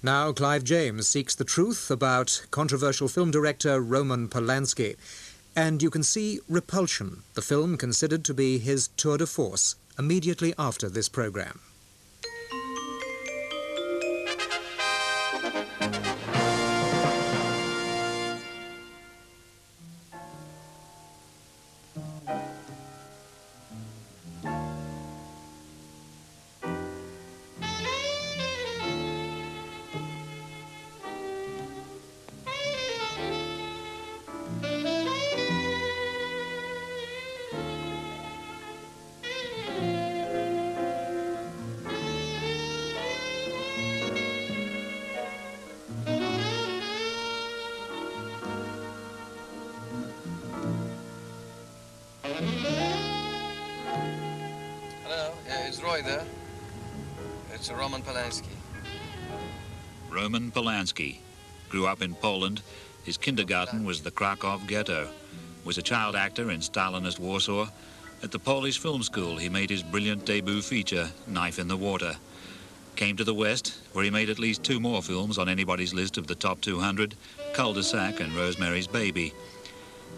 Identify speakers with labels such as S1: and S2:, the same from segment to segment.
S1: Now Clive James seeks the truth about controversial film director Roman Polanski. And you can see Repulsion, the film considered to be his tour de force, immediately after this programme.
S2: Hello, it's Roy there. It's Roman Polanski.
S3: Roman Polanski grew up in Poland. His kindergarten was the Krakow ghetto. Was a child actor in Stalinist Warsaw. At the Polish film school, he made his brilliant debut feature, Knife in the Water. Came to the West, where he made at least 2 more films on anybody's list of the top 200, Cul-de-sac and Rosemary's Baby.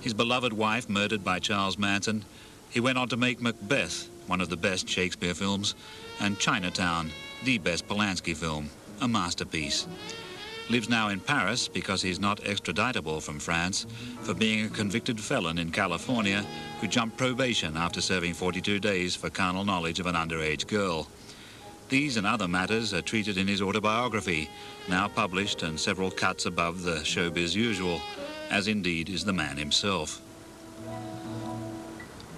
S3: His beloved wife murdered by Charles Manson. He went on to make Macbeth, one of the best Shakespeare films, and Chinatown, the best Polanski film, a masterpiece. Lives now in Paris because he's not extraditable from France for being a convicted felon in California who jumped probation after serving 42 days for carnal knowledge of an underage girl. These and other matters are treated in his autobiography, now published and several cuts above the showbiz usual, as indeed is the man himself.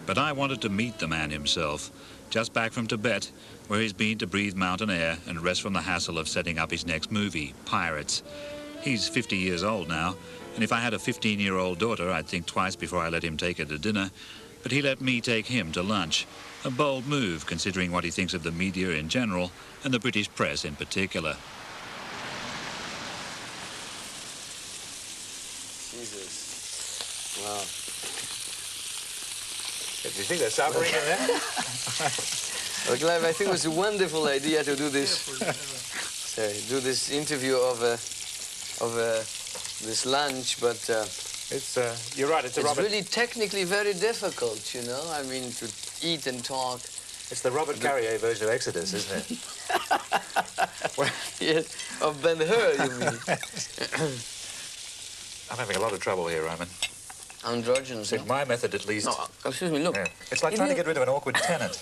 S3: But I wanted to meet the man himself, just back from Tibet, where he's been to breathe mountain air and rest from the hassle of setting up his next movie, Pirates. He's 50 years old now, and if I had a 15-year-old daughter, I'd think twice before I let him take her to dinner. But he let me take him to lunch. A bold move, considering what he thinks of the media in general and the British press in particular.
S2: Jesus. Wow.
S4: Do you think there's suffering in there?
S2: Well, Clive, I think it was a wonderful idea to do this. Do this interview of this lunch, but
S4: it's you're right. It's
S2: really technically very difficult, you know. I mean, to eat and talk.
S4: It's the Robert Carrier version of Exodus, isn't it?
S2: Yes, of Ben-Hur, you mean?
S4: I'm having a lot of trouble here, Roman.
S2: Androgynous.
S4: In my method, at least.
S2: No, excuse me, look.
S4: Yeah. It's like trying to get rid of an awkward tenant.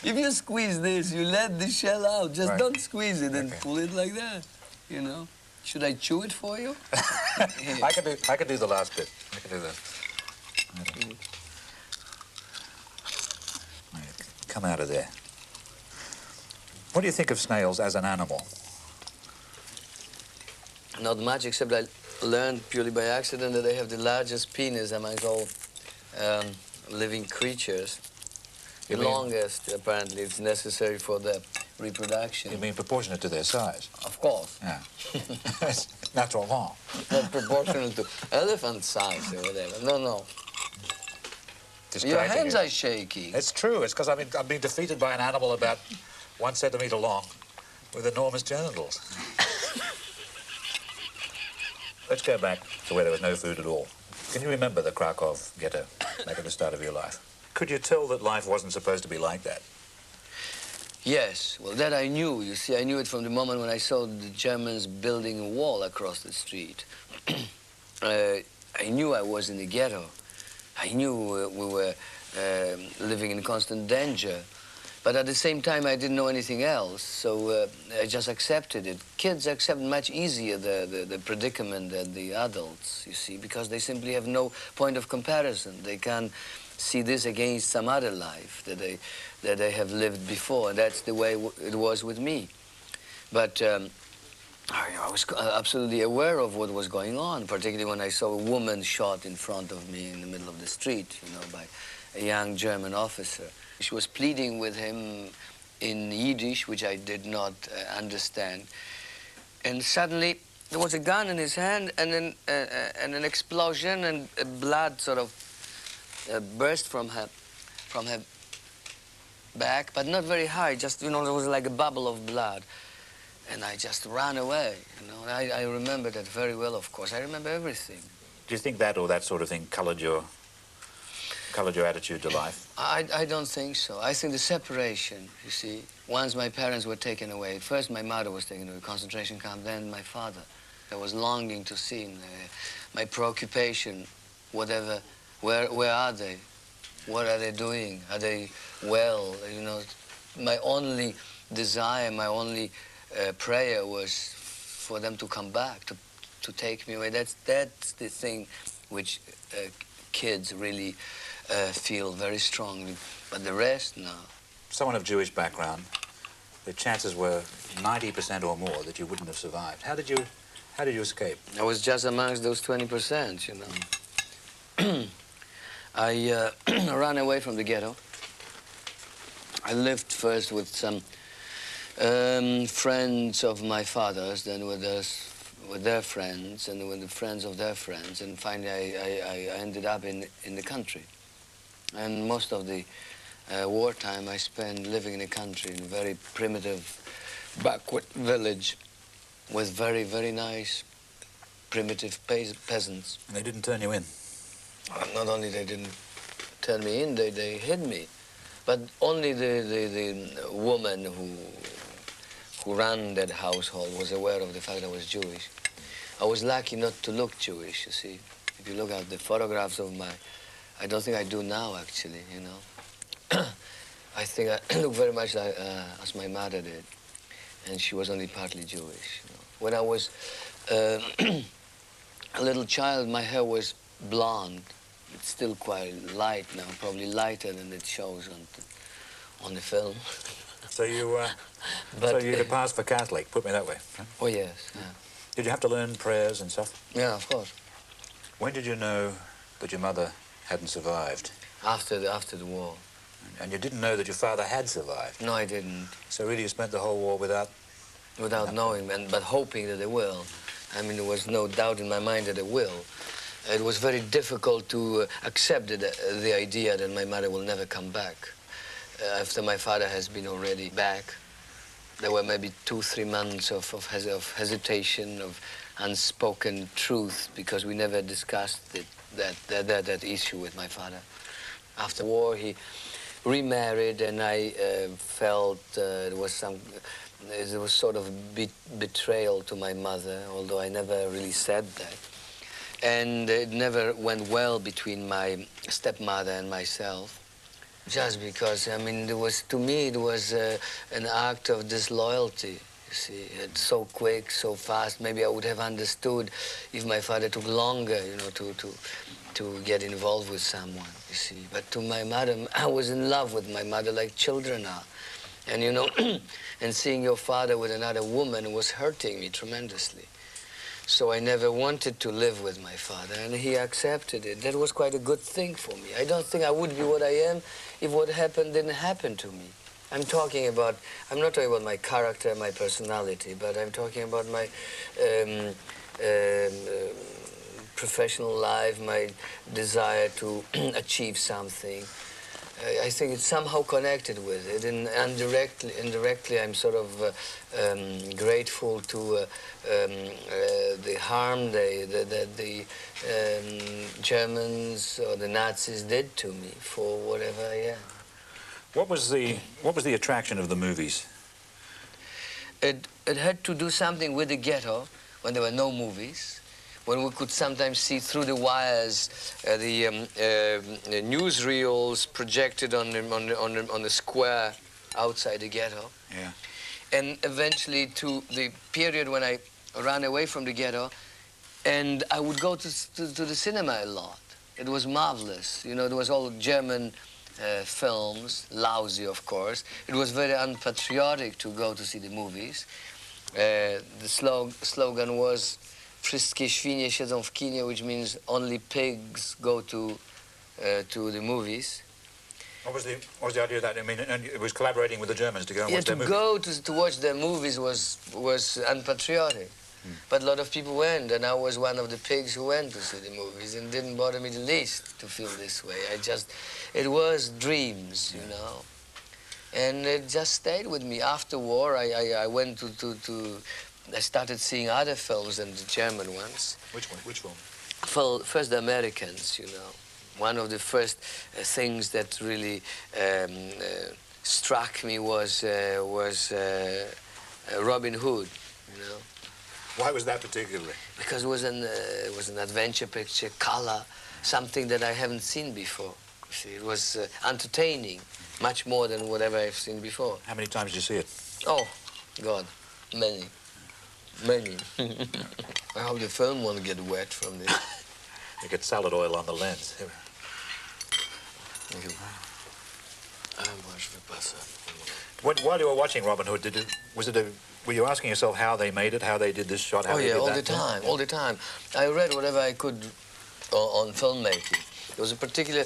S2: If you squeeze this, you let the shell out. Just don't squeeze it and pull it like that, you know. Should I chew it for you?
S4: I can do the last bit. I can do that. Come out of there. What do you think of snails as an animal?
S2: Not much, except I learned purely by accident that they have the largest penis amongst all living creatures. The longest, apparently, it's necessary for the reproduction.
S4: You mean proportionate to their size?
S2: Of course.
S4: Yeah. It's natural law.
S2: Not proportional to elephant size or whatever. No. Your hands are shaky.
S4: It's true. It's because I've been defeated by an animal about 1 centimeter long with enormous genitals. Let's go back to where there was no food at all. Can you remember the Krakow ghetto back at the start of your life? Could you tell that life wasn't supposed to be like that?
S2: Yes, well, that I knew. You see, I knew it from the moment when I saw the Germans building a wall across the street. I knew I was in the ghetto. I knew we were living in constant danger. But at the same time, I didn't know anything else, so I just accepted it. Kids accept much easier the predicament than the adults, you see, because they simply have no point of comparison. They can see this against some other life that they have lived before, and that's the way it was with me. But I was absolutely aware of what was going on, particularly when I saw a woman shot in front of me in the middle of the street, you know, by a young German officer. She was pleading with him in Yiddish, which I did not understand. And suddenly, there was a gun in his hand, and then an explosion, and blood sort of burst from her back, but not very high, just, you know, there was like a bubble of blood. And I just ran away, you know. And I remember that very well, of course. I remember everything.
S4: Do you think that or that sort of thing coloured your attitude to life?
S2: I don't think so. I think the separation, you see, once my parents were taken away, first my mother was taken to a concentration camp, then my father. I was longing to see him. My preoccupation, whatever, where are they? What are they doing? Are they well? You know, my only desire, my only prayer was for them to come back, to take me away. That's the thing which kids really feel very strongly. But the rest, no.
S4: Someone of Jewish background, the chances were 90% or more that you wouldn't have survived. How did you escape?
S2: I was just amongst those 20%, you know. I ran away from the ghetto. I lived first with some friends of my father's, then with their friends, and with the friends of their friends, and finally I ended up in the country. And most of the wartime I spent living in the country, in a very primitive, backward village with very, very nice, primitive peasants.
S4: And they didn't turn you in?
S2: Not only they didn't turn me in, they hid me. But only the woman who ran that household was aware of the fact I was Jewish. I was lucky not to look Jewish, you see. If you look at the photographs of I don't think I do now, actually, you know. I think I look very much like, as my mother did, and she was only partly Jewish. You know. When I was a little child, my hair was blonde. It's still quite light now, probably lighter than it shows on the film.
S4: So you could pass for Catholic, put me that way. Huh?
S2: Oh, yes, yeah.
S4: Did you have to learn prayers and stuff?
S2: Yeah, of course.
S4: When did you know that your mother hadn't survived?
S2: After the war.
S4: And you didn't know that your father had survived?
S2: No, I didn't.
S4: So really you spent the whole war without
S2: knowing, but hoping that they will. I mean, there was no doubt in my mind that they will. It was very difficult to accept the idea that my mother will never come back. After my father has been already back, there were maybe 2-3 months of hesitation, of unspoken truth, because we never discussed that issue with my father. After war, he remarried, and I felt there was sort of betrayal to my mother, although I never really said that. And it never went well between my stepmother and myself, just because, I mean, to me, it was an act of disloyalty, you see. It's so quick, so fast. Maybe I would have understood if my father took longer, you know, to get involved with someone, you see. But to my mother, I was in love with my mother like children are. And, you know, and seeing your father with another woman was hurting me tremendously. So I never wanted to live with my father, and he accepted it. That was quite a good thing for me. I don't think I would be what I am if what happened didn't happen to me. I'm not talking about my character, my personality, but I'm talking about my professional life, my desire to achieve something. I think it's somehow connected with it, and indirectly I'm sort of grateful to the harm that the Germans or the Nazis did to me for whatever I am.
S4: What was the attraction of the movies?
S2: It had to do something with the ghetto when there were no movies, when we could sometimes see through the wires the newsreels projected on the square outside the ghetto.
S4: Yeah.
S2: And eventually to the period when I ran away from the ghetto, and I would go to the cinema a lot. It was marvelous. You know, there was all German films, lousy, of course. It was very unpatriotic to go to see the movies. The slogan was "Wszystkie świnie siedzą w kinie," which means only pigs go to the movies.
S4: What was the idea of that? I mean, and it was collaborating with the Germans to go and watch their movies.
S2: To go to watch their movies was unpatriotic. But a lot of people went, and I was one of the pigs who went to see the movies, and didn't bother me the least to feel this way. It was dreams, you know. And it just stayed with me. After war, I went I started seeing other films than the German ones.
S4: Which one? Which film?
S2: First the Americans, you know. One of the first things that really struck me was Robin Hood, you know.
S4: Why was that particularly?
S2: Because it was an adventure picture, color, something that I haven't seen before. See, it was entertaining, much more than whatever I've seen before.
S4: How many times did you see it?
S2: Oh, God, many. Many. I hope the film won't get wet from this.
S4: You get salad oil on the lens. While you were watching Robin Hood, were you asking yourself how they made it, how they did this shot, how they did that?
S2: Oh, yeah, all the time. I read whatever I could on filmmaking. There was a particular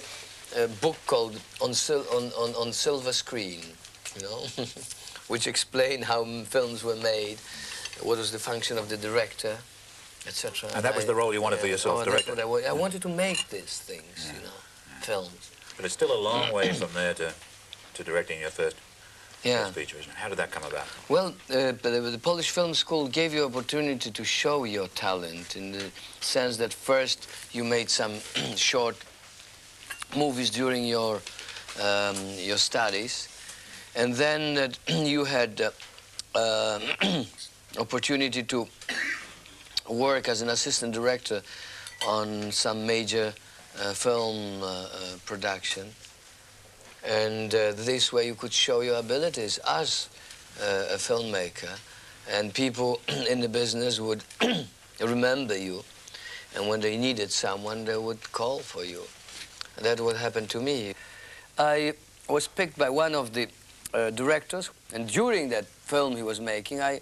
S2: book called On Silver Screen, you know, which explained how films were made, what was the function of the director, etc.
S4: And that was the role you wanted for yourself, director?
S2: That's what I wanted to make these things, you know, films.
S4: But it's still a long way from there to directing your first feature, isn't it? How did that come about?
S2: Well, the Polish Film School gave you opportunity to show your talent in the sense that first you made some short movies during your studies, and then you had opportunity to work as an assistant director on some major film production. And this way you could show your abilities as a filmmaker, and people in the business would remember you, and when they needed someone, they would call for you. And that's what happened to me. I was picked by one of the directors, and during that film he was making, I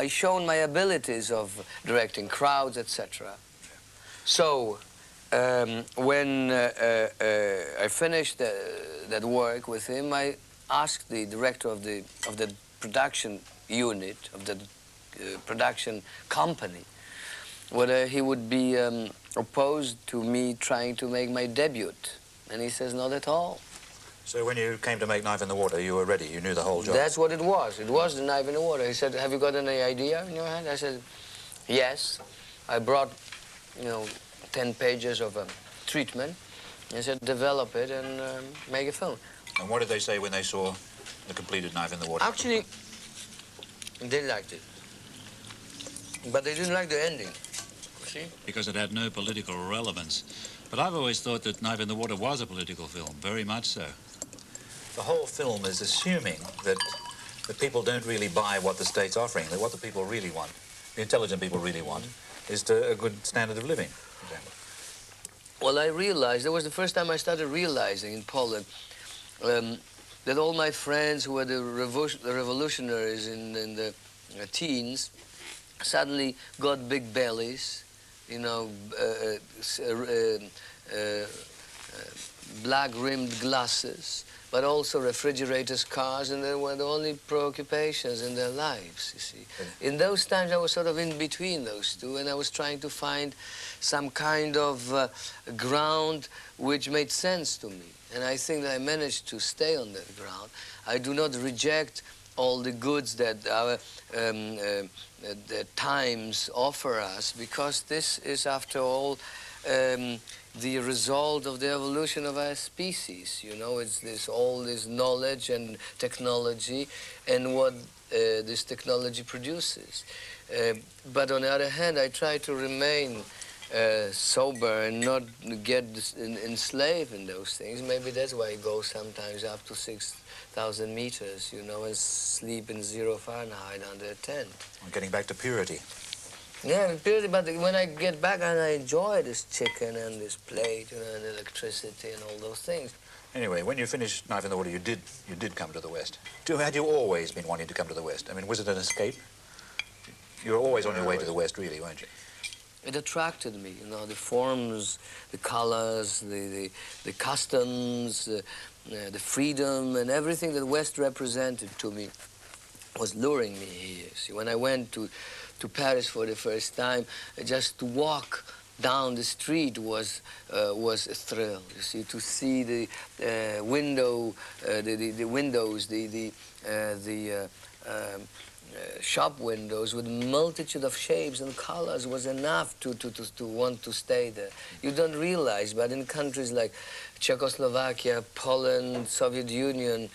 S2: shown my abilities of directing crowds, etc. So when I finished that work with him, I asked the director of the production unit, of the production company, whether he would be opposed to me trying to make my debut. And he says, not at all.
S4: So when you came to make Knife in the Water, you were ready, you knew the whole job?
S2: That's what it was. It was the Knife in the Water. He said, have you got any idea in your head? I said, yes. I brought, 10 pages of a treatment. He said, develop it and make a film.
S4: And what did they say when they saw the completed Knife in the Water?
S2: Actually, they liked it. But they didn't like the ending. See?
S3: Because it had no political relevance. But I've always thought that Knife in the Water was a political film, very much so.
S4: The whole film is assuming that people don't really buy what the state's offering, that what the people really want, the intelligent people really want, is a good standard of living, for example.
S2: Well, I realized, that was the first time I started realizing in Poland that all my friends who were the revolutionaries in the teens suddenly got big bellies, black-rimmed glasses, but also refrigerators, cars, and they were the only preoccupations in their lives, you see. In those times, I was sort of in between those two, and I was trying to find some kind of ground which made sense to me. And I think that I managed to stay on that ground. I do not reject all the goods that our the times offer us, because this is, after all, the result of the evolution of our species. It's all this knowledge and technology and what this technology produces. But on the other hand, I try to remain sober and not get enslaved in those things. Maybe that's why I go sometimes up to 6,000 meters, and sleep in 0 Fahrenheit under a tent.
S4: I'm getting back to purity.
S2: Yeah, purity, but when I get back and I enjoy this chicken and this plate, and electricity and all those things.
S4: Anyway, when you finished Knife in the Water, you did come to the West. Had you always been wanting to come to the West? I mean, was it an escape? You were always on your way to the West, really, weren't you?
S2: It attracted me, the forms, the colors, the customs, the freedom, and everything that West represented to me was luring me here. See, when I went to Paris for the first time, just to walk down the street was a thrill. You see, to see the windows, the shop windows with multitude of shapes and colors was enough to want to stay there. You don't realize, but in countries like Czechoslovakia, Poland, Soviet Union,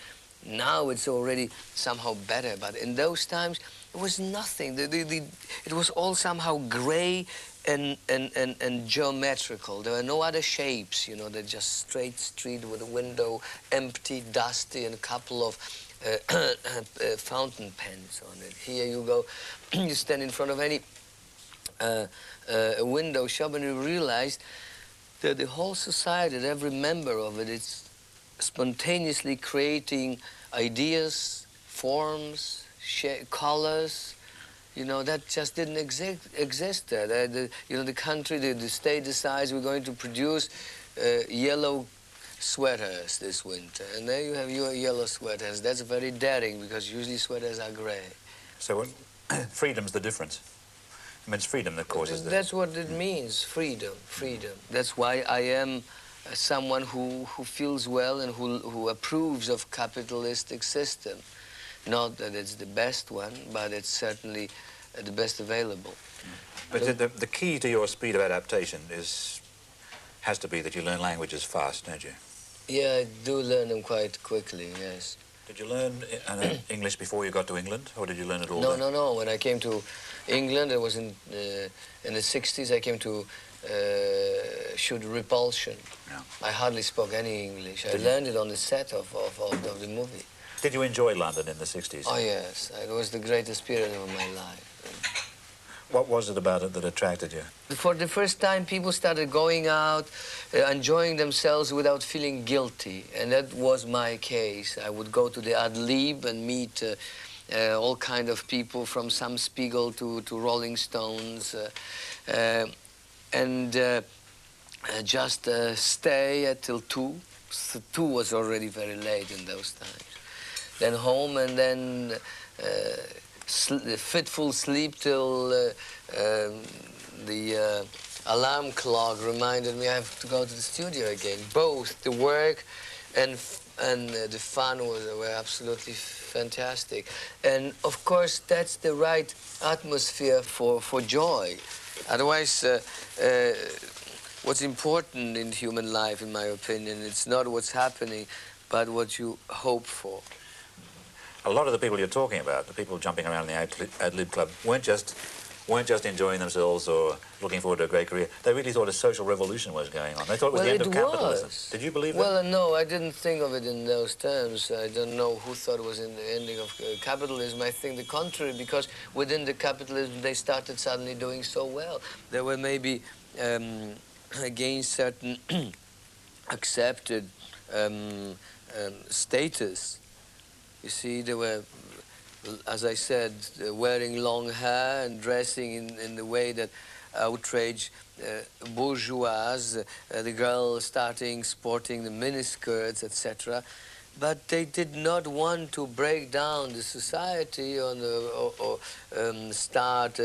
S2: now it's already somehow better. But in those times, it was nothing. It was all somehow gray and geometrical. There were no other shapes, you know. They're just straight street with a window, empty, dusty, and a couple of fountain pens on it. Here you go, you stand in front of any a window shop and you realize that the whole society, that every member of it, is spontaneously creating ideas, forms, colors, you know, that just didn't exist there. You know, the country, the state decides we're going to produce yellow sweaters this winter, and there you have your yellow sweaters. That's very daring because usually sweaters are gray.
S4: So freedom's the difference. I mean, it's freedom that causes this.
S2: That's what it means, freedom, freedom. That's why I am someone who feels well and who approves of capitalistic system. Not that it's the best one, but it's certainly the best available.
S4: But the key to your speed of adaptation has to be that you learn languages fast, don't you?
S2: Yeah, I do learn them quite quickly, yes.
S4: Did you learn English before you got to England, or did you learn it all
S2: No,
S4: there?
S2: no. When I came to England, it was in the 60s, I came to shoot Repulsion.
S4: Yeah.
S2: I hardly spoke any English. I learned it on the set of the movie.
S4: Did you enjoy London in the 60s?
S2: Oh, yes. It was the greatest period of my life.
S4: What was it about it that attracted you?
S2: For the first time, people started going out, enjoying themselves without feeling guilty. And that was my case. I would go to the Ad Lib and meet all kind of people from Sam Spiegel to Rolling Stones. And just stay till 2. So 2 was already very late in those times. Then home and then fitful sleep till the alarm clock reminded me I have to go to the studio again. Both the work and the fun were absolutely fantastic. And of course, that's the right atmosphere for joy. Otherwise, what's important in human life, in my opinion, it's not what's happening, but what you hope for.
S4: A lot of the people you're talking about, the people jumping around in the Ad Lib Club, weren't just enjoying themselves or looking forward to a great career. They really thought a social revolution was going on. They thought it was the end of capitalism. Did you believe that?
S2: Well, no, I didn't think of it in those terms. I don't know who thought it was in the ending of capitalism. I think the contrary, because within the capitalism they started suddenly doing so well. There were maybe against certain accepted status. You see, they were, as I said, wearing long hair and dressing in the way that outrage bourgeois, the girl sporting the miniskirts, etc. But they did not want to break down the society or start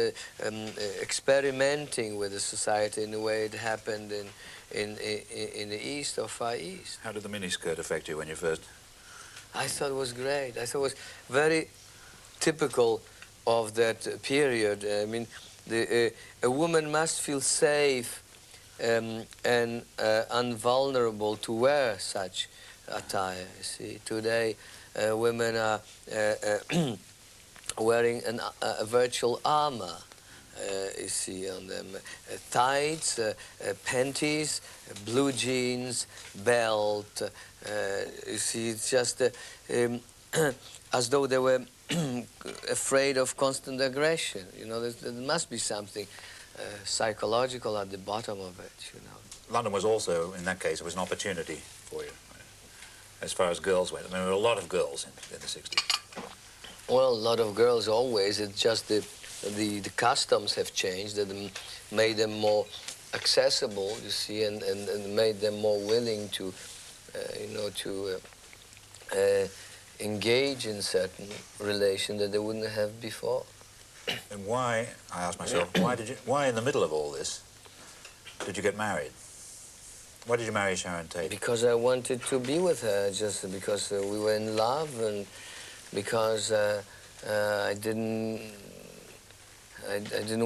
S2: experimenting with the society in the way it happened in the East or Far East.
S4: How did the miniskirt affect you when you first...
S2: I thought it was great. I thought it was very typical of that period. I mean, a woman must feel safe and invulnerable to wear such attire. You see, today women are wearing a virtual armor. You see on them tights, panties, blue jeans, belt. You see, it's just as though they were afraid of constant aggression. You know, there must be something psychological at the bottom of it, you know.
S4: London was also, in that case, it was an opportunity for you, as far as girls went. I mean, there were a lot of girls in the 60s.
S2: Well, a lot of girls always. It's just the customs have changed, that made them more accessible, you see, and made them more willing to, you know, to engage in certain relation that they wouldn't have before.
S4: And why, I asked myself, why in the middle of all this, did you get married? Why did you marry Sharon Tate?
S2: Because I wanted to be with her, just because we were in love, and because I didn't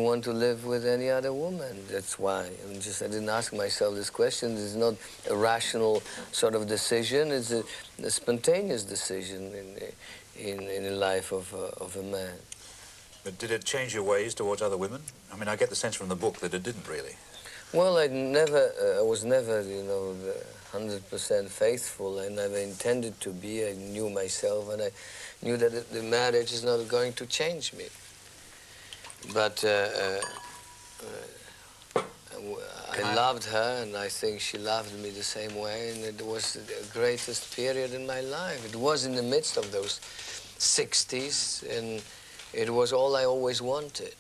S2: want to live with any other woman. That's why. I didn't ask myself this question. It's not a rational sort of decision. It's a spontaneous decision in the life of a man.
S4: But did it change your ways towards other women? I mean, I get the sense from the book that it didn't really.
S2: Well, I was never, 100% faithful. I never intended to be. I knew myself, and I knew that the marriage is not going to change me. But I loved her, and I think she loved me the same way, and it was the greatest period in my life. It was in the midst of those 60s, and it was all I always wanted.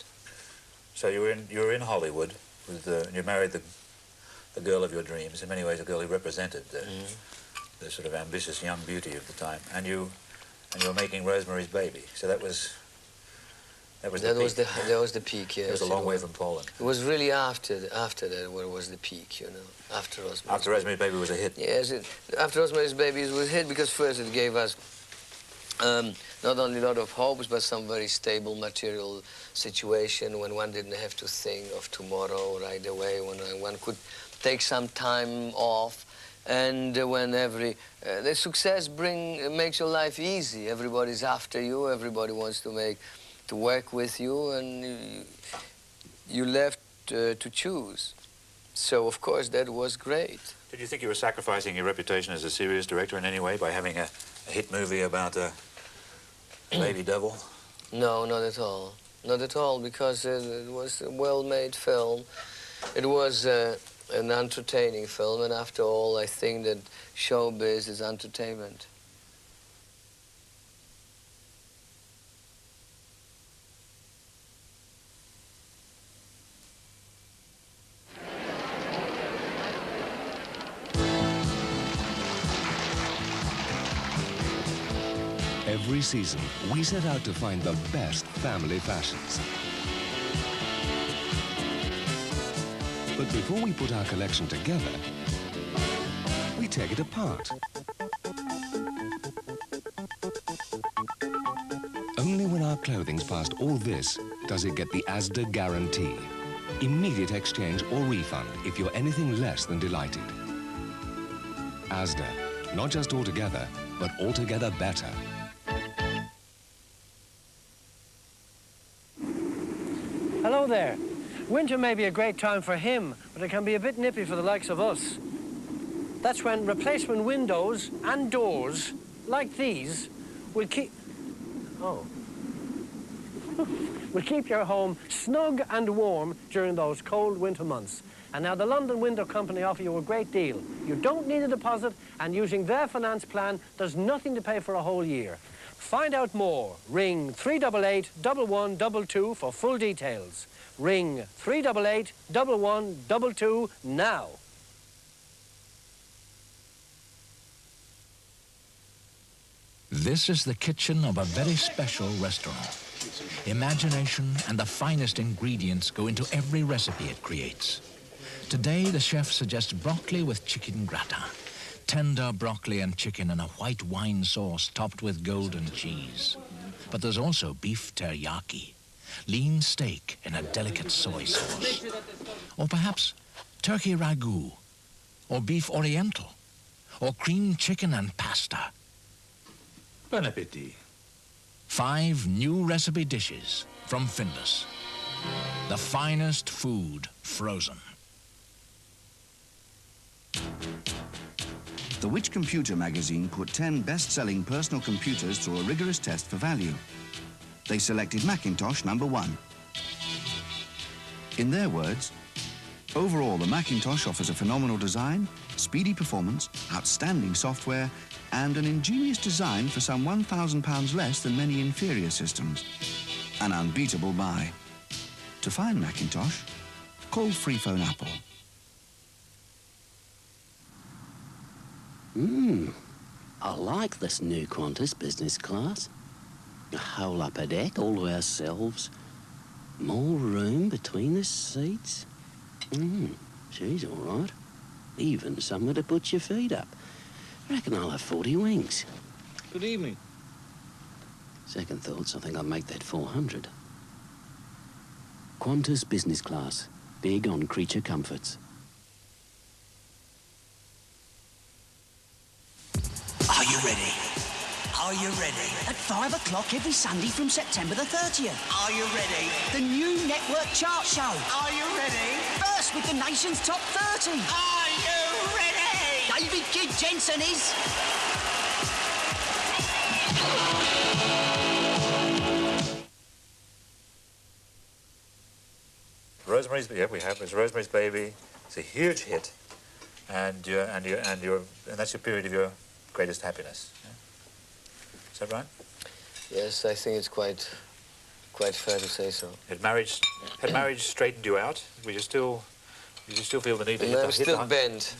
S4: So you were in Hollywood, and you married the girl of your dreams, in many ways a girl who represented the sort of ambitious young beauty of the time, and you were making Rosemary's Baby. So that was the peak, yes.
S2: It
S4: was a long way from Poland.
S2: It was really after that where it was the peak, after Rosemary's Baby.
S4: After Rosemary's Baby was a hit.
S2: Yes, after Rosemary's Baby it was a hit because first it gave us not only a lot of hopes, but some very stable material situation when one didn't have to think of tomorrow right away, when one could take some time off, and when the success makes your life easy. Everybody's after you, everybody wants to work with you, and you left to choose. So, of course, that was great.
S4: Did you think you were sacrificing your reputation as a serious director in any way by having a hit movie about a lady devil?
S2: No, not at all. Not at all, because it was a well-made film. It was an entertaining film, and after all, I think that showbiz is entertainment.
S5: Every season, we set out to find the best family fashions. But before we put our collection together, we take it apart. Only when our clothing's past all this does it get the Asda guarantee. Immediate exchange or refund if you're anything less than delighted. Asda, not just altogether, but altogether better.
S6: Hello there. Winter may be a great time for him, but it can be a bit nippy for the likes of us. That's when replacement windows and doors, like these, will keep your home snug and warm during those cold winter months. And now the London Window Company offer you a great deal. You don't need a deposit, and using their finance plan, there's nothing to pay for a whole year. Find out more. Ring 388 1122 for full details. Ring 388 1122 now.
S7: This is the kitchen of a very special restaurant. Imagination and the finest ingredients go into every recipe it creates. Today, the chef suggests broccoli with chicken gratin. Tender broccoli and chicken in a white wine sauce topped with golden cheese. But there's also beef teriyaki, lean steak in a delicate soy sauce. Or perhaps turkey ragu, or beef oriental, or cream chicken and pasta.
S8: Bon appetit.
S7: 5 new recipe dishes from Findus. The finest food frozen.
S9: The Which Computer magazine put 10 best-selling personal computers through a rigorous test for value. They selected Macintosh #1. In their words, overall, the Macintosh offers a phenomenal design, speedy performance, outstanding software, and an ingenious design for some £1,000 less than many inferior systems. An unbeatable buy. To find Macintosh, call Freephone Apple.
S10: I like this new Qantas business class. A whole upper deck all to ourselves. More room between the seats. She's all right. Even somewhere to put your feet up. Reckon I'll have 40 winks.
S11: Good evening.
S10: Second thoughts, I think I'll make that 400. Qantas business class. Big on creature comforts.
S12: Are you ready? Are you ready? At 5 o'clock every Sunday from September the 30th. Are you ready? The new network chart show. Are you ready? First with the nation's top 30. Are you ready? David Kidd Jensen is...
S4: Rosemary's, yeah, we have. It's Rosemary's Baby. It's a huge hit, and that's your period of your greatest happiness. Yeah? Is that right?
S2: Yes, I think it's quite fair to say so.
S4: Had marriage straightened you out? Did you still feel the need to hit
S2: I'm still
S4: the
S2: bent.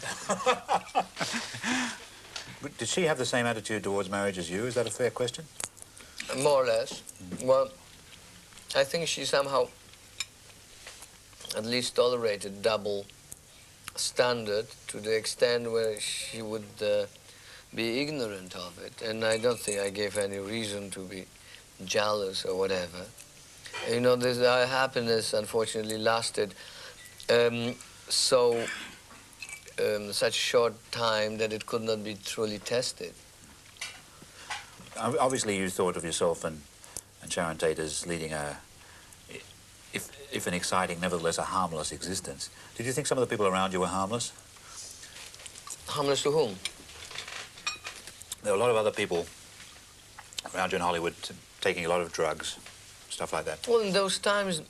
S4: Did she have the same attitude towards marriage as you? Is that a fair question?
S2: More or less. Well, I think she somehow at least tolerated double standard to the extent where she would be ignorant of it. And I don't think I gave any reason to be jealous or whatever. You know, this happiness unfortunately lasted such short time that it could not be truly tested.
S4: Obviously, you thought of yourself and Sharon Tate as leading a, if an exciting, nevertheless a harmless existence. Did you think some of the people around you were harmless?
S2: Harmless to whom?
S4: There were a lot of other people around you in Hollywood taking a lot of drugs, stuff like that.
S2: Well, in those times,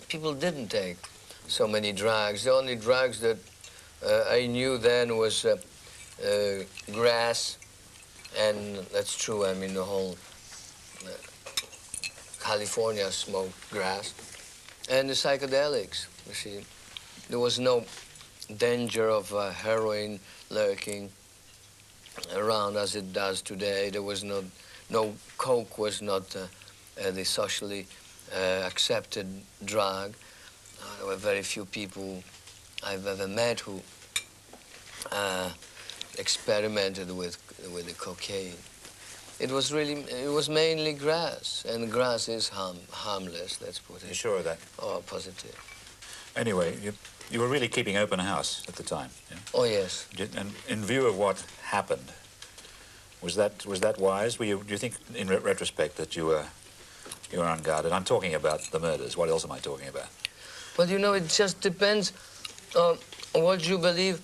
S2: people didn't take so many drugs. The only drugs that I knew then was grass, and that's true. I mean, the whole California smoked grass, and the psychedelics. You see, there was no danger of heroin lurking around as it does today. There was no coke was not the socially accepted drug. There were very few people I've ever met who experimented with the cocaine. It was mainly grass, and grass is harmless, let's put it.
S4: You sure of that?
S2: Oh, positive.
S4: Anyway, you were really keeping open house at the time. Yeah?
S2: Oh, yes.
S4: And in view of what happened, was that wise? Do you think, in retrospect, that you were unguarded? I'm talking about the murders. What else am I talking about?
S2: Well, you know, it just depends on what you believe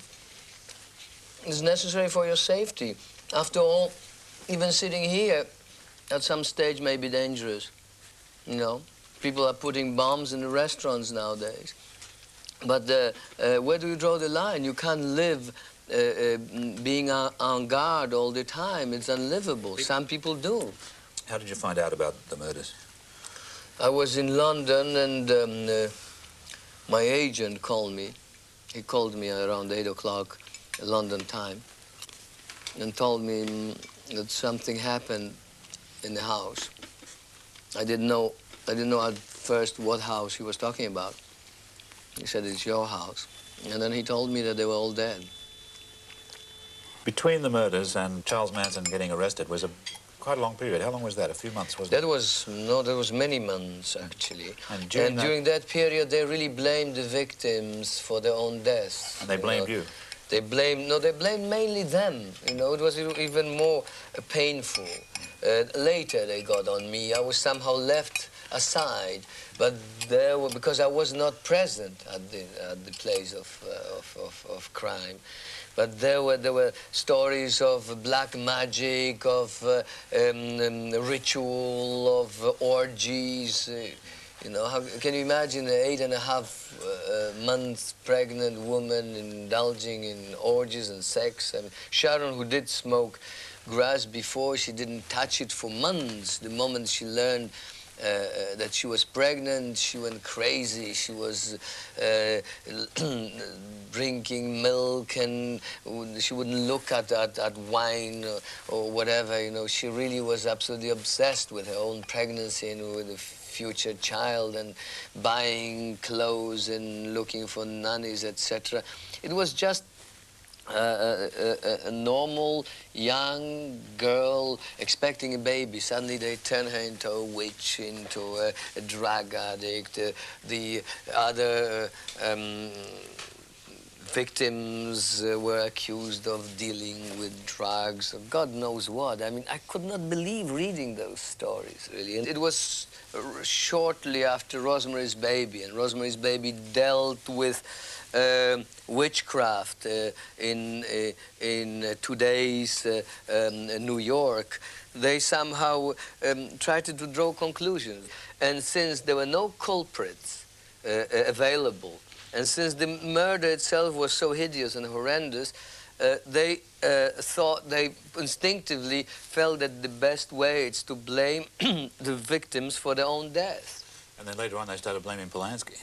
S2: is necessary for your safety. After all, even sitting here at some stage may be dangerous. You know, people are putting bombs in the restaurants nowadays. But where do you draw the line? You can't live being on guard all the time. It's unlivable. Some people do.
S4: How did you find out about the murders?
S2: I was in London, and my agent called me. He called me around 8 o'clock London time and told me that something happened in the house. I didn't know at first what house he was talking about. He said, it's your house. And then he told me that they were all dead.
S4: Between the murders and Charles Manson getting arrested was quite a long period. How long was that? A few months, wasn't it?
S2: That was many months, actually.
S4: And
S2: during that period, they really blamed the victims for their own deaths.
S4: And they blamed you?
S2: They blamed mainly them. You know, it was even more painful. Later, they got on me. I was somehow left aside, but because I was not present at the place of crime. But there were stories of black magic, of ritual, of orgies. You know, how can you imagine an 8.5 months pregnant woman indulging in orgies and sex? I mean, Sharon, who did smoke grass before, she didn't touch it for months. The moment she learned that she was pregnant, she went crazy. She was drinking milk, and she wouldn't look at wine or whatever. You know, she really was absolutely obsessed with her own pregnancy and with the future child and buying clothes and looking for nannies, etc. It was just a normal young girl expecting a baby. Suddenly they turn her into a witch, into a drug addict. The other victims were accused of dealing with drugs, or God knows what. I mean, I could not believe reading those stories, really. And it was shortly after Rosemary's Baby, and Rosemary's Baby dealt with witchcraft in today's New York. They somehow tried to draw conclusions. And since there were no culprits available, and since the murder itself was so hideous and horrendous, they instinctively felt that the best way is to blame the victims for their own death.
S4: And then later on they started blaming Polanski.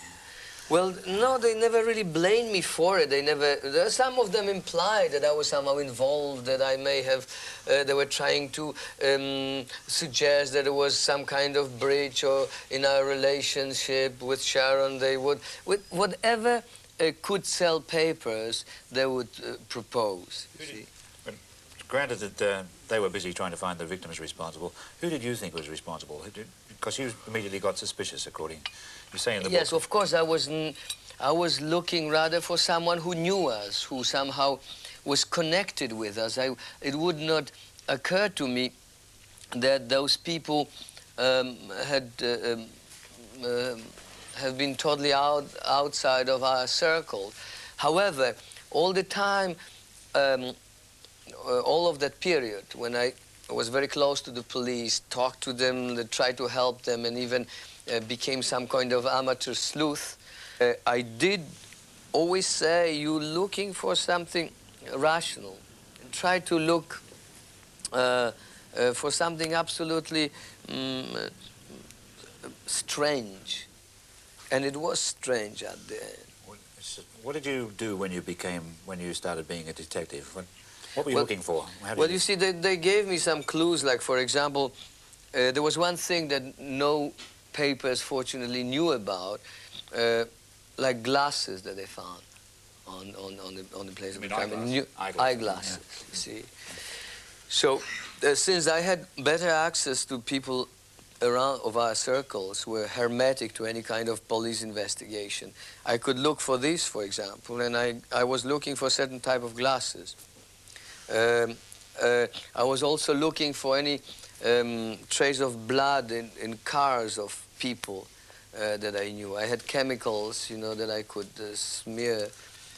S2: Well, no, they never really blamed me for it. They never. Some of them implied that I was somehow involved, that I may have. They were trying to suggest that there was some kind of breach or in our relationship with Sharon. They would, with whatever could sell papers, they would propose. You see?
S4: Granted that they were busy trying to find the victims responsible, who did you think was responsible? Because you immediately got suspicious, according you say in the book.
S2: Yes, of course. I was looking rather for someone who knew us, who somehow was connected with us. It would not occur to me that those people have been totally outside of our circle. However, all the time, all of that period, when I was very close to the police, talked to them, tried to help them, and even became some kind of amateur sleuth, I did always say, you're looking for something rational. Try to look for something absolutely strange. And it was strange at the end.
S4: What did you do when you started being a detective? What were you looking for?
S2: Well, you see, they gave me some clues. Like, for example, there was one thing that no papers, fortunately, knew about, like glasses that they found on the place of the crime. Eyeglasses, you see. So, since I had better access to people around of our circles who were hermetic to any kind of police investigation, I could look for this, for example, and I was looking for a certain type of glasses. I was also looking for any trace of blood in cars of people that I knew. I had chemicals, you know, that I could smear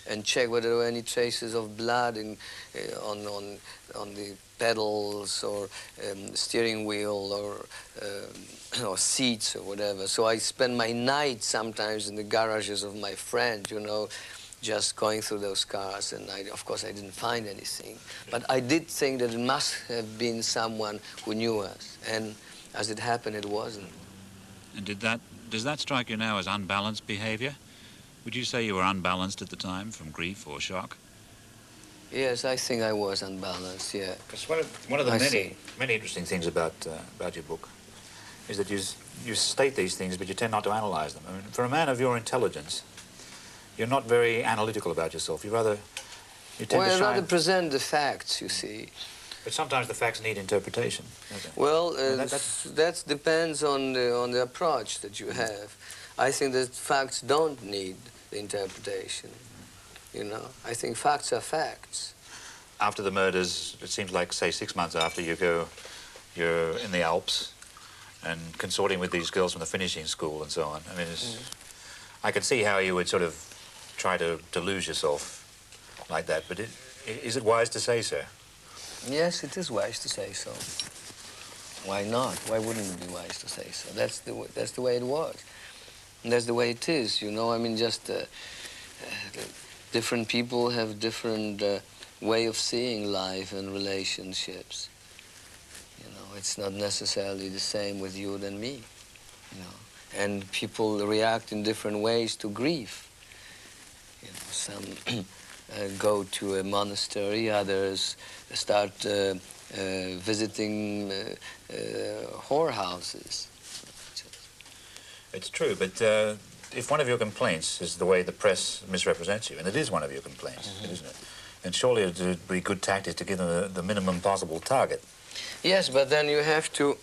S2: and check whether there were any traces of blood on the pedals or steering wheel or seats or whatever. So I spent my nights sometimes in the garages of my friends, you know, just going through those cars, and of course I didn't find anything. But I did think that it must have been someone who knew us, and as it happened, it wasn't.
S3: And does that strike you now as unbalanced behavior? Would you say you were unbalanced at the time from grief or shock?
S2: Yes, I think I was unbalanced, yeah.
S4: Because one of the many interesting things about your book is that you state these things, but you tend not to analyze them. I mean, for a man of your intelligence, you're not very analytical about yourself. You rather
S2: rather present the facts, you see.
S4: But sometimes the facts need interpretation.
S2: Well, that depends on the approach that you have. I think that facts don't need the interpretation. You know, I think facts are facts.
S4: After the murders, it seems like, say, 6 months after, you're in the Alps and consorting with these girls from the finishing school and so on. I mean, I could see how you would sort of try to lose yourself like that, but is it wise to say so?
S2: Yes, it is wise to say so. Why not? Why wouldn't it be wise to say so? That's the way it was. And that's the way it is, you know. I mean, just different people have different way of seeing life and relationships. You know, it's not necessarily the same with you than me, you know. And people react in different ways to grief. You know, some go to a monastery, others start visiting whorehouses.
S4: It's true, but if one of your complaints is the way the press misrepresents you, and it is one of your complaints, isn't it? And surely it would be good tactics to give them the minimum possible target.
S2: Yes, but then you have to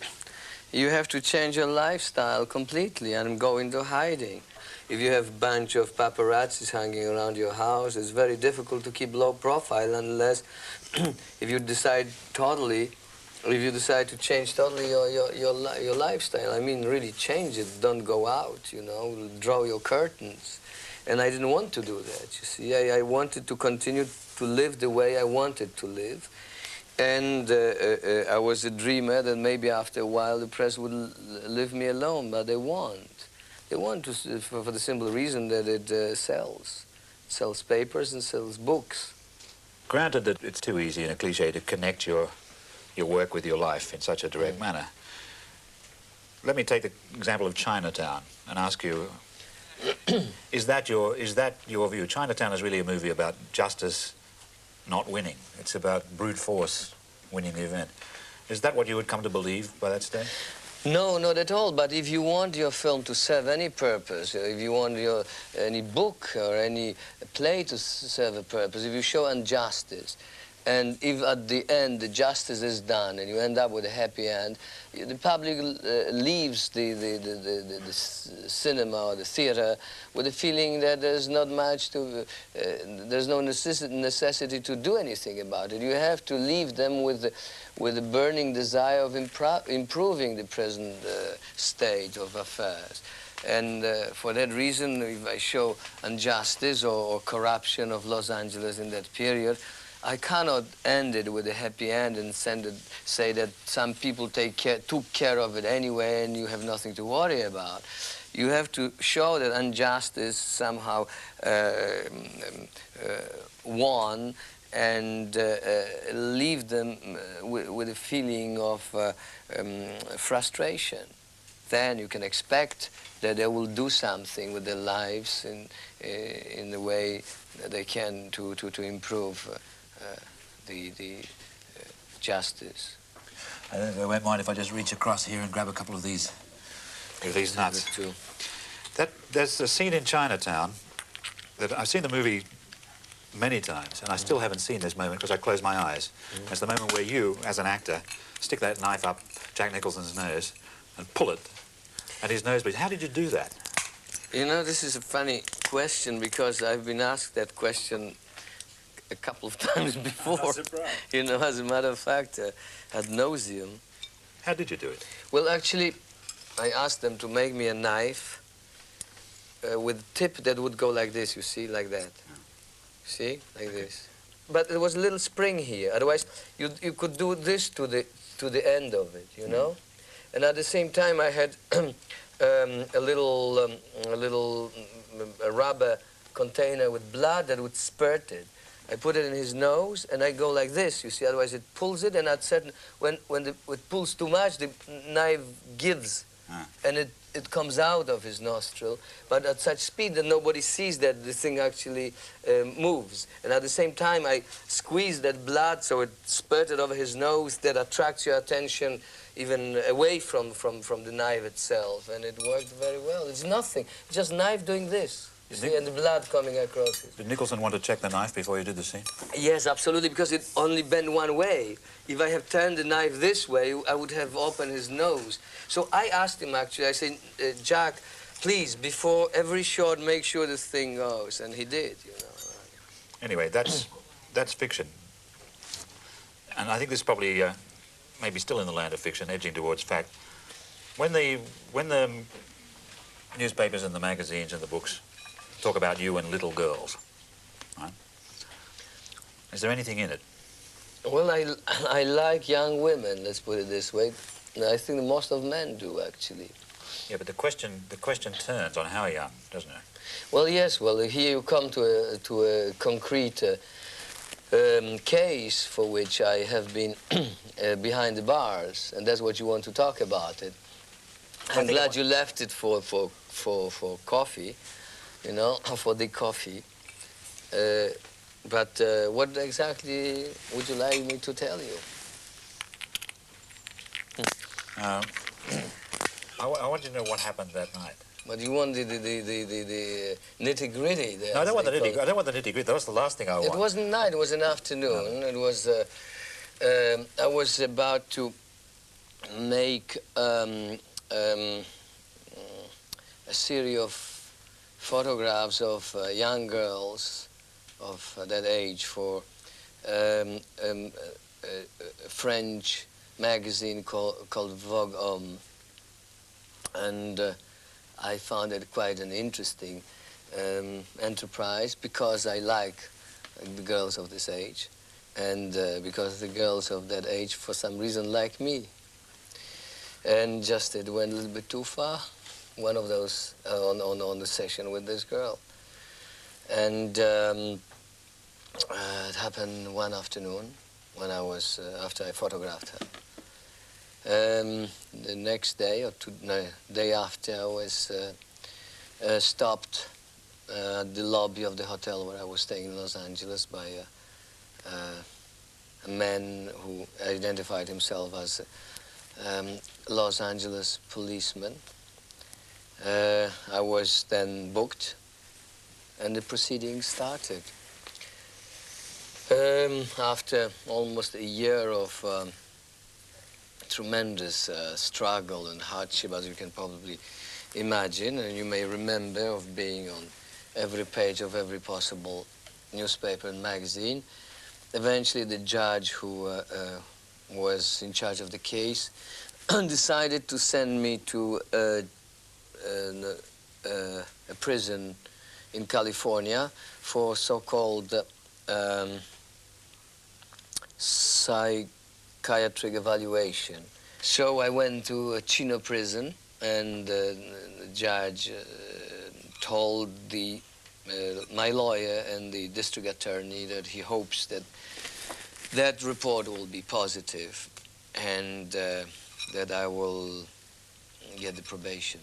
S2: change your lifestyle completely and go into hiding. If you have a bunch of paparazzis hanging around your house, it's very difficult to keep low profile unless if you decide to change totally your lifestyle. I mean, really change it. Don't go out, you know, draw your curtains. And I didn't want to do that, you see. I wanted to continue to live the way I wanted to live. And I was a dreamer that maybe after a while the press would leave me alone, but they won't. They want to, for the simple reason that it sells. It sells papers and sells books.
S4: Granted that it's too easy in a cliche to connect your work with your life in such a direct manner. Let me take the example of Chinatown and ask you, is that your view? Chinatown is really a movie about justice not winning. It's about brute force winning the event. Is that what you would come to believe by that stage?
S2: No, not at all. But if you want your film to serve any purpose, if you want any book or any play to serve a purpose, if you show injustice, and if at the end the justice is done and you end up with a happy end, the public leaves the cinema or the theater with a feeling that there's not much to, there's no necessity to do anything about it. You have to leave them with a burning desire of improving the present state of affairs. And for that reason, if I show injustice or corruption of Los Angeles in that period, I cannot end it with a happy end and say that some people took care of it anyway and you have nothing to worry about. You have to show that injustice somehow won and leave them with a feeling of frustration. Then you can expect that they will do something with their lives in the way that they can to improve the justice.
S4: I won't mind if I just reach across here and grab a couple of these nuts. There's a scene in Chinatown that I've seen the movie many times, and I still haven't seen this moment because I close my eyes. It's the moment where you, as an actor, stick that knife up Jack Nicholson's nose and pull it, and his nose bleeds. How did you do that?
S2: You know, this is a funny question because I've been asked that question a couple of times before. You know, as a matter of fact, ad nauseum.
S4: How did you do it?
S2: Well, actually, I asked them to make me a knife with a tip that would go like this, you see, like that. See, like this. But there was a little spring here. Otherwise, you could do this to the end of it, you know. And at the same time, I had a little rubber container with blood that would spurt it. I put it in his nose, and I go like this, you see, otherwise it pulls it, and at certain, when it pulls too much, the knife gives, and it comes out of his nostril, but at such speed that nobody sees that the thing actually moves. And at the same time, I squeeze that blood so it spurted over his nose that attracts your attention even away from the knife itself, and it worked very well. It's nothing, it's just knife doing this. You see, and the blood coming across it.
S4: Did Nicholson want to check the knife before you did the scene?
S2: Yes, absolutely, because it only bent one way. If I have turned the knife this way, I would have opened his nose. So I asked him, actually, I said, Jack, please, before every shot, make sure this thing goes. And he did, you know.
S4: Anyway, that's fiction. And I think this is probably maybe still in the land of fiction, edging towards fact. When the newspapers and the magazines and the books talk about you and little girls, right? Is there anything in it?
S2: Well, I like young women, let's put it this way. I think most of men do, actually.
S4: Yeah, but the question turns on how young, doesn't it?
S2: Well, yes. Well, here you come to a concrete case for which I have been behind the bars, and that's what you want to talk about. I'm glad you left it for coffee. You know, for the coffee. But what exactly would you like me to tell you?
S4: I want you to know what happened that night.
S2: But you want the nitty-gritty.
S4: No, I don't want the nitty-gritty. I don't want the nitty-gritty. That was the last thing I want.
S2: It wasn't night, it was an afternoon. No. It was, I was about to make a series of photographs of young girls of that age for a French magazine called Vogue Homme. And I found it quite an interesting enterprise because I like the girls of this age and because the girls of that age for some reason like me. And just it went a little bit too far, one of those on the session with this girl. And it happened one afternoon when I was, after I photographed her. The next day, or day after, I was stopped at the lobby of the hotel where I was staying in Los Angeles by a man who identified himself as a Los Angeles policeman. I was then booked, and the proceedings started. After almost a year of tremendous struggle and hardship, as you can probably imagine, and you may remember of being on every page of every possible newspaper and magazine. Eventually, the judge who was in charge of the case decided to send me to a prison in California for so-called psychiatric evaluation. So I went to a Chino prison, and the judge told my lawyer and the district attorney that he hopes that that report will be positive and that I will get the probation.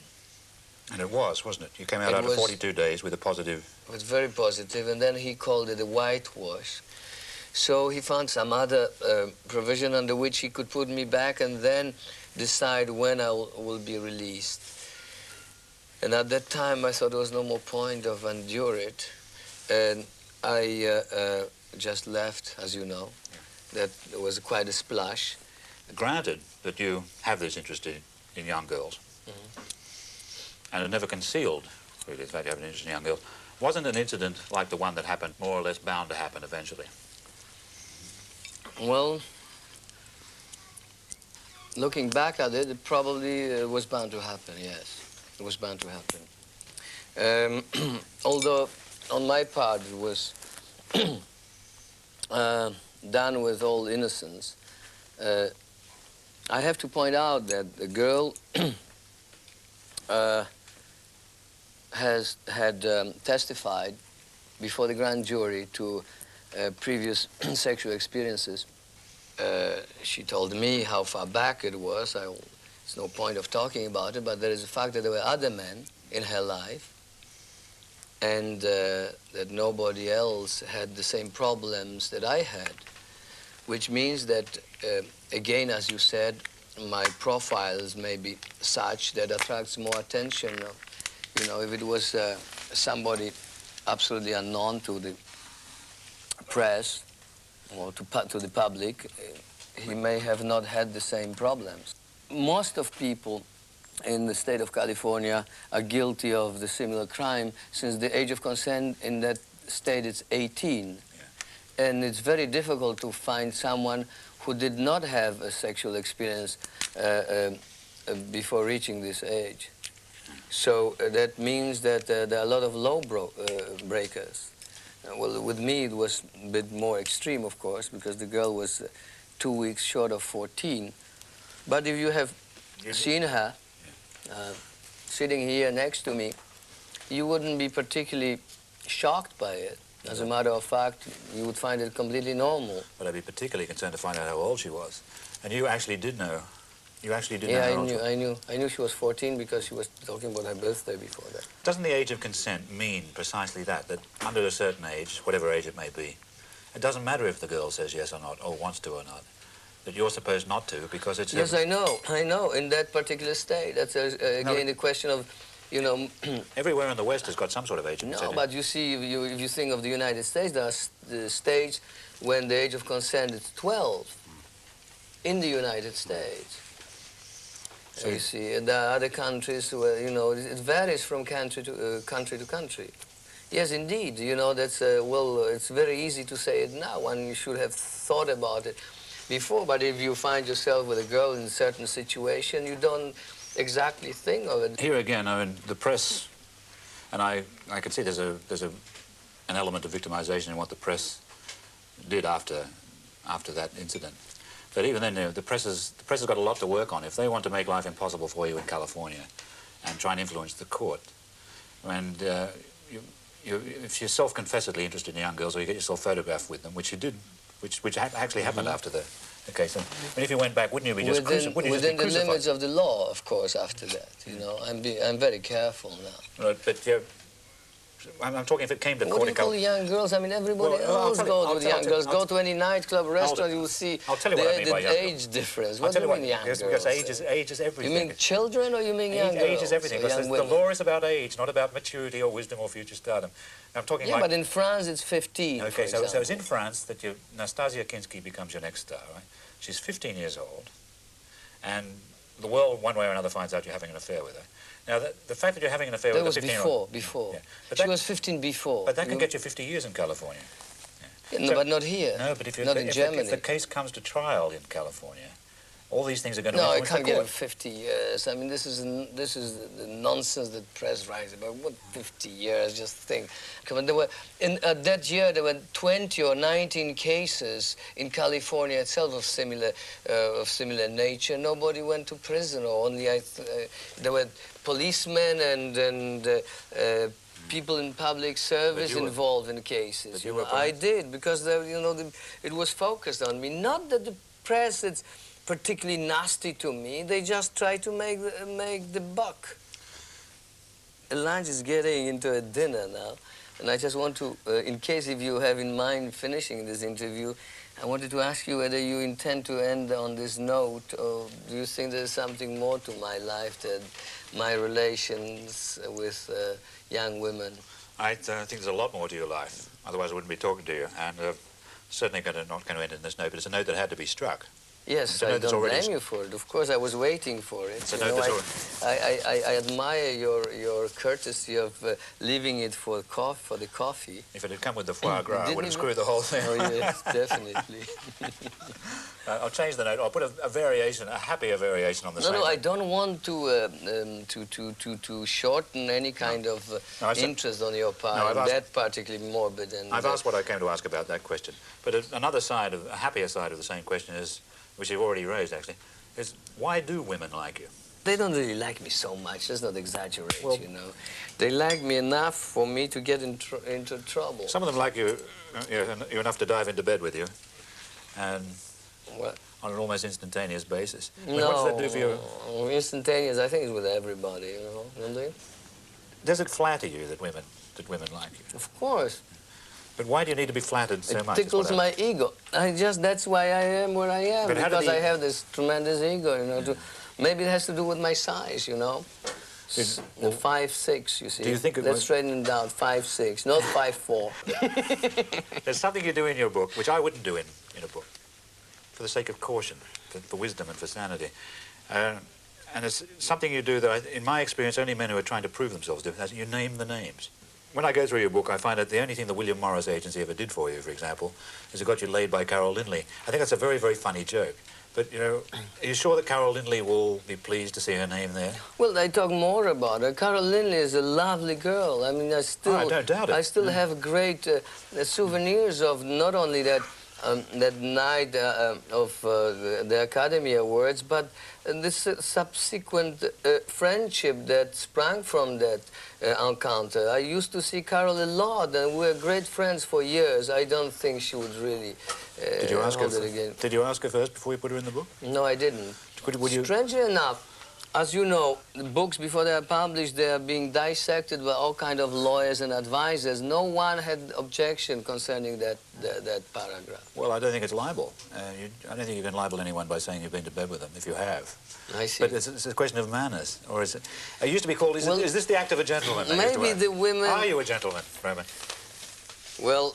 S4: And it was, wasn't it? You came out after 42 days with a positive...
S2: It was very positive, and then he called it a whitewash. So he found some other provision under which he could put me back and then decide when I will be released. And at that time, I thought there was no more point of endure it. And I just left, as you know. That was quite a splash.
S4: Granted that you have this interest in young girls, and have never concealed, really, the fact you have an interest in young girls, wasn't an incident like the one that happened more or less bound to happen eventually?
S2: Well, looking back at it, it probably was bound to happen, yes. It was bound to happen. Although, on my part, it was done with all innocence. I have to point out that the girl had testified before the grand jury to previous sexual experiences. She told me how far back it was. There's no point of talking about it, but there is a fact that there were other men in her life and that nobody else had the same problems that I had, which means that, again, as you said, my profiles may be such that attracts more attention. You know, if it was somebody absolutely unknown to the press or to the public, he may have not had the same problems. Most of people in the state of California are guilty of the similar crime since the age of consent in that state is 18. Yeah. And it's very difficult to find someone who did not have a sexual experience before reaching this age. So that means that there are a lot of law breakers. Well, with me, it was a bit more extreme, of course, because the girl was 2 weeks short of 14. But if you have seen her sitting here next to me, you wouldn't be particularly shocked by it. As a matter of fact, you would find it completely normal.
S4: But I'd be particularly concerned to find out how old she was. And you actually did know. You actually did know
S2: how
S4: old she was.
S2: I knew she was 14 because she was talking about her birthday before that.
S4: Doesn't the age of consent mean precisely that under a certain age, whatever age it may be, it doesn't matter if the girl says yes or not, or wants to or not, that you're supposed not to because it's...
S2: Yes, I know. In that particular state. That's, again, a question of You know,
S4: everywhere in the West has got some sort of age of consent.
S2: No, but you see, if you think of the United States, there are the states when the age of consent is 12 in the United States. So you see, and there are other countries where, you know, it varies from country to country. Yes, indeed, you know, that's, well, it's very easy to say it now. One should have thought about it before, but if you find yourself with a girl in a certain situation, you don't exactly think of it.
S4: Here again, I mean, the press, and I can see there's an element of victimization in what the press did after that incident. But even then, the press has got a lot to work on. If they want to make life impossible for you in California and try and influence the court, and if you're self-confessedly interested in young girls, or you get yourself photographed with them, which you did, which actually happened after the case. And if you went back, wouldn't you be just crucified?
S2: Within the limits of the law, of course, after that, you know. I'm very careful now.
S4: Right, but I'm talking if it came to court.
S2: What do you call young girls? I mean, everybody else goes with young girls. Go to any nightclub, restaurant, you will see the age difference. What do you mean young girls?
S4: Because age is everything.
S2: You mean children or you mean young girls?
S4: Age is everything, because the law is about age, not about maturity or wisdom or future stardom. I'm talking
S2: but in France it's 15,
S4: Okay, so it's in France that Nastasia Kinski becomes your next star, right? She's 15 years old, and the world, one way or another, finds out you're having an affair with her. Now, the fact that you're having an affair with a 15-year-old...
S2: before. Yeah. She was 15 before.
S4: But that can get you 50 years in California.
S2: Yeah. No, but not here.
S4: No, but if
S2: Germany.
S4: If the case comes to trial in California, all these things are going to...
S2: No, it can't get 50 years. I mean, this is the nonsense that press writes about. What 50 years? Just think. Come on, there were that year there were 20 or 19 cases in California itself of similar nature. Nobody went to prison, or only there were policemen and people in public service involved in the cases. I did, because it was focused on me. Not that the press is particularly nasty to me. They just try to make the buck. Lunch is getting into a dinner now, and I just want to, in case if you have in mind finishing this interview, I wanted to ask you whether you intend to end on this note, or do you think there's something more to my life than my relations with young women?
S4: I think there's a lot more to your life. Otherwise I wouldn't be talking to you. And certainly not going to end in this note, but it's a note that had to be struck.
S2: Yes, I don't blame you for it. Of course, I was waiting for it. I admire your courtesy of leaving it for the coffee.
S4: If it had come with the foie gras, I would have screwed the whole thing.
S2: Oh, yes, definitely.
S4: I'll change the note. I'll put a variation, a happier variation on the same.
S2: No, I don't want to shorten any kind of interest on your part. That particularly morbid.
S4: I've asked what I came to ask about that question. But another side, a happier side of the same question is, which you've already raised, actually, is why do women like you?
S2: They don't really like me so much. Let's not exaggerate, you know. They like me enough for me to get into trouble.
S4: Some of them like you, you're enough to dive into bed with you, and on an almost instantaneous basis.
S2: No,
S4: what does that do for you?
S2: Instantaneous, I think it's with everybody, you know, don't they?
S4: Does it flatter you that women like you?
S2: Of course.
S4: But why do you need to be flattered so much?
S2: It tickles my ego. That's why I am where I am, because I have this tremendous ego, you know. Maybe it has to do with my size, you know. 5'6", you see.
S4: Do you think
S2: Let's straighten it down, 5'6", not 5'4".
S4: There's something you do in your book, which I wouldn't do in a book, for the sake of caution, for wisdom and for sanity. And it's something you do that, in my experience, only men who are trying to prove themselves do. You name the names. When I go through your book, I find that the only thing the William Morris Agency ever did for you, for example, is it got you laid by Carol Lindley. I think that's a very, very funny joke. But, you know, are you sure that Carol Lindley will be pleased to see her name there?
S2: Well, I talk more about her. Carol Lindley is a lovely girl. I mean, I
S4: don't doubt it.
S2: I still have great souvenirs of not only that night of the Academy Awards, but this subsequent friendship that sprang from that encounter. I used to see Carol a lot, and we were great friends for years. I don't think she would really hold it again.
S4: Did you ask her first before you put her in the book?
S2: No, I didn't. Strangely enough, as you know, the books, before they are published, they are being dissected by all kinds of lawyers and advisors. No one had objection concerning that that paragraph.
S4: Well, I don't think it's libel. I don't think you can libel anyone by saying you've been to bed with them, if you have.
S2: I see.
S4: But it's a question of manners, or is it... It used to be called... Is this the act of a gentleman?
S2: Maybe the women...
S4: Are you a gentleman, Roman?
S2: Well,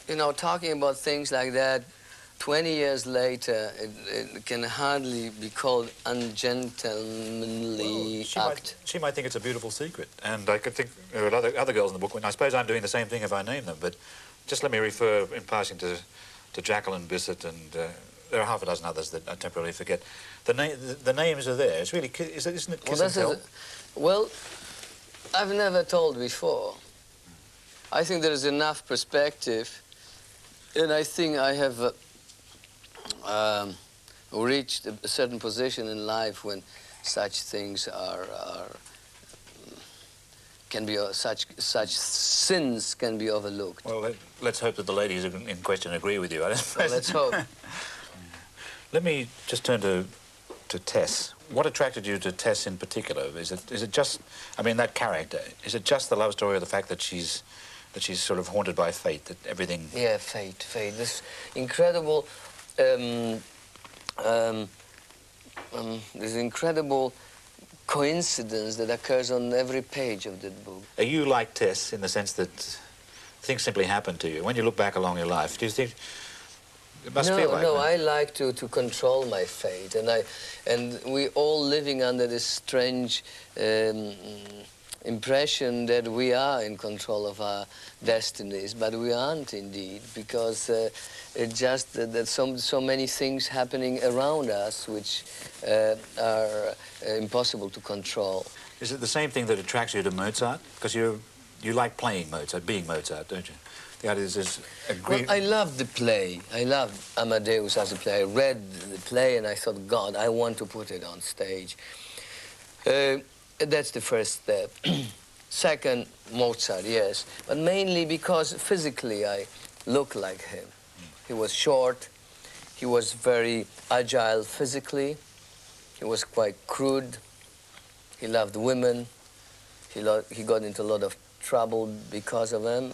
S2: you know, talking about things like that, 20 years later, it can hardly be called ungentlemanly act.
S4: She might think it's a beautiful secret, and I could think there are other girls in the book, and I suppose I'm doing the same thing if I name them, but just let me refer in passing to Jacqueline Bissett, and there are half a dozen others that I temporarily forget. The names are there. It's really, isn't it kiss and tell?
S2: Well, I've never told before. I think there is enough perspective, and I think I have reached a certain position in life when such things can be such sins can be overlooked.
S4: Well, let's hope that the ladies in question agree with you.
S2: Well, let's hope.
S4: Let me just turn to Tess. What attracted you to Tess in particular? Is it just, I mean, that character? Is it just the love story, or the fact that she's sort of haunted by fate, that everything?
S2: Yeah, fate. This incredible. This incredible coincidence that occurs on every page of that book.
S4: Are you like Tess in the sense that things simply happen to you? When you look back along your life, do you think it must feel like that?
S2: No, I like to control my fate, and we all living under this strange impression that we are in control of our destinies, but we aren't indeed, because it's just that so many things happening around us which are impossible to control.
S4: Is it the same thing that attracts you to Mozart? Because you like playing Mozart, being Mozart, don't you? The idea is
S2: Well, I love the play. I love Amadeus as a play. I read the play and I thought, God, I want to put it on stage. That's the first step. Second, Mozart, yes. But mainly because physically I look like him. He was short. He was very agile physically. He was quite crude. He loved women. He got into a lot of trouble because of them.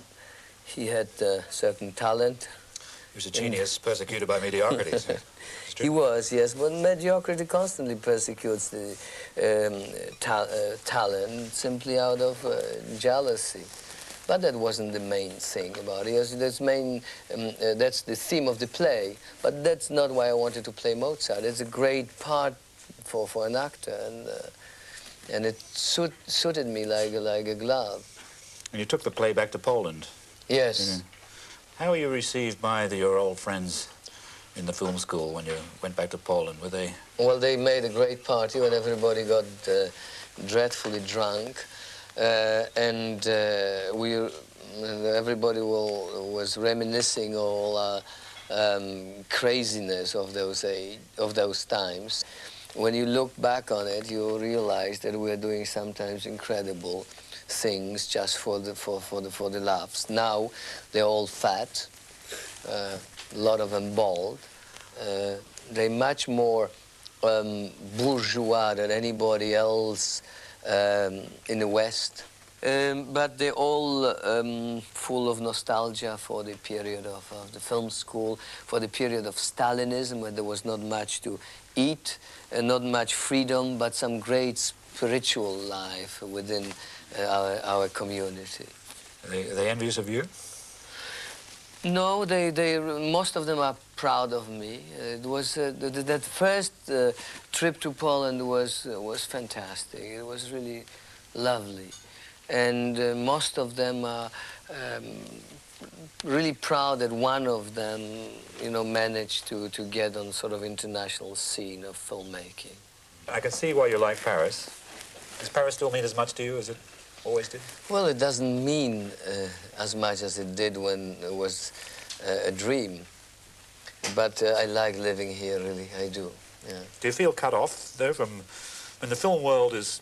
S2: He had certain talent.
S4: He was a genius persecuted by mediocrity.
S2: He was, yes, but mediocrity constantly persecutes the talent simply out of jealousy. But that wasn't the main thing about it. That's the theme of the play, but that's not why I wanted to play Mozart. It's a great part for an actor, and it suited me like a glove.
S4: And you took the play back to Poland.
S2: Yes.
S4: How were you received by your old friends in the film school when you went back to Poland? Were they?
S2: Well, they made a great party when everybody got dreadfully drunk, and everybody was reminiscing all craziness of those times. When you look back on it, you realize that we are doing sometimes incredible things just for the laughs. Now they're all fat, a lot of them bald. They're much more bourgeois than anybody else in the West. But they're all full of nostalgia for the period of the film school, for the period of Stalinism, where there was not much to eat, and not much freedom, but some great spiritual life within our community.
S4: Are they envious of you?
S2: No, most of them are proud of me. It was that first trip to Poland was fantastic. It was really lovely, and most of them are really proud that one of them, managed to get on sort of international scene of filmmaking.
S4: I can see why you like Paris. Does Paris still mean as much to you as it always did?
S2: Well, it doesn't mean as much as it did when it was a dream. But I like living here, really, I do. Yeah.
S4: Do you feel cut off, though, from... I mean, the film world is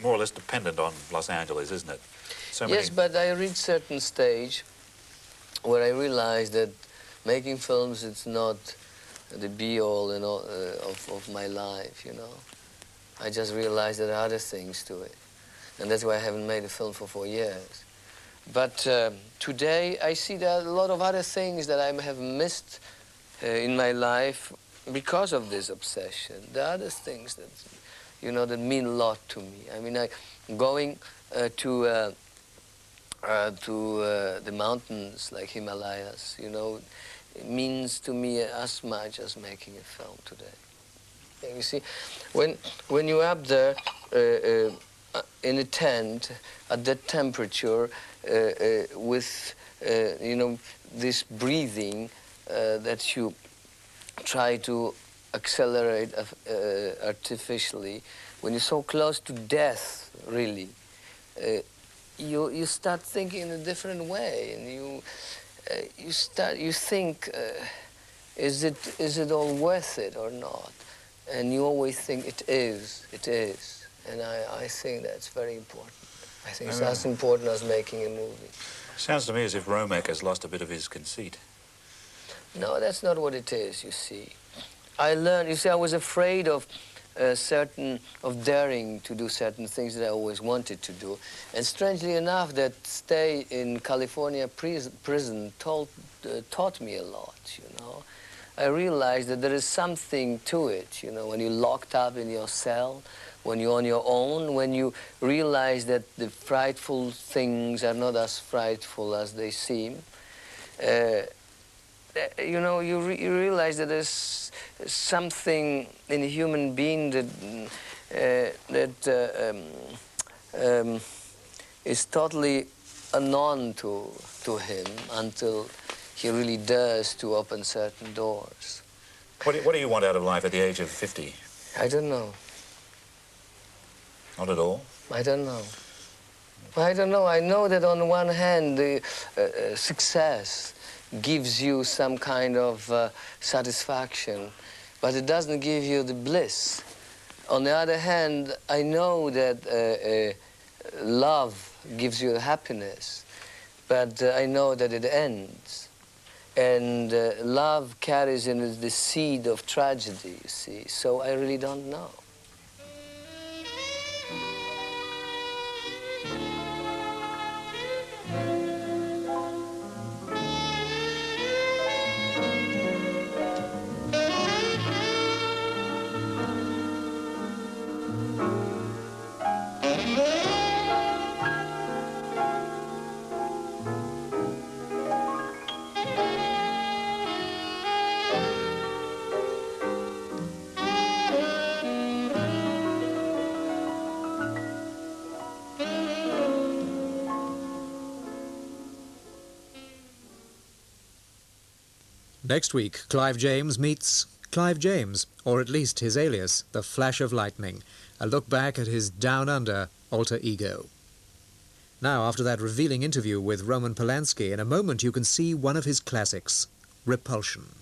S4: more or less dependent on Los Angeles, isn't it?
S2: Yes, but I reached a certain stage where I realized that making films, it's not the be-all and all, of my life, I just realized there are other things to it. And that's why I haven't made a film for 4 years. But today I see that a lot of other things that I have missed in my life because of this obsession. There are other things that, you know, that mean a lot to me. I mean, going to the mountains like Himalayas, you know, it means to me as much as making a film today. And you see, when you're up there in a tent at that temperature with, you know, this breathing that you try to accelerate artificially, when you're so close to death, really, you start thinking in a different way, and you think, is it all worth it or not? And you always think it is, and I think that's very important. I think it's as important as making a movie.
S4: Sounds to me as if Romek has lost a bit of his conceit.
S2: No, that's not what it is, you see. I learned, you see, I was afraid of daring to do certain things that I always wanted to do. And strangely enough, that stay in California prison taught me a lot, you know. I realized that there is something to it, you know, when you're locked up in your cell, when you're on your own, when you realize that the frightful things are not as frightful as they seem. You know, you realize that there's something in a human being that is totally unknown to him until he really dares to open certain doors.
S4: What do you want out of life at the age of 50?
S2: I don't know.
S4: Not at all?
S2: I don't know. I don't know. I know that on one hand, the success gives you some kind of satisfaction, but it doesn't give you the bliss. On the other hand, I know that love gives you happiness, but I know that it ends. And love carries in it the seed of tragedy, you see, so I really don't know.
S1: Next week, Clive James meets Clive James, or at least his alias, the Flash of Lightning, a look back at his down-under alter ego. Now, after that revealing interview with Roman Polanski, in a moment you can see one of his classics, Repulsion.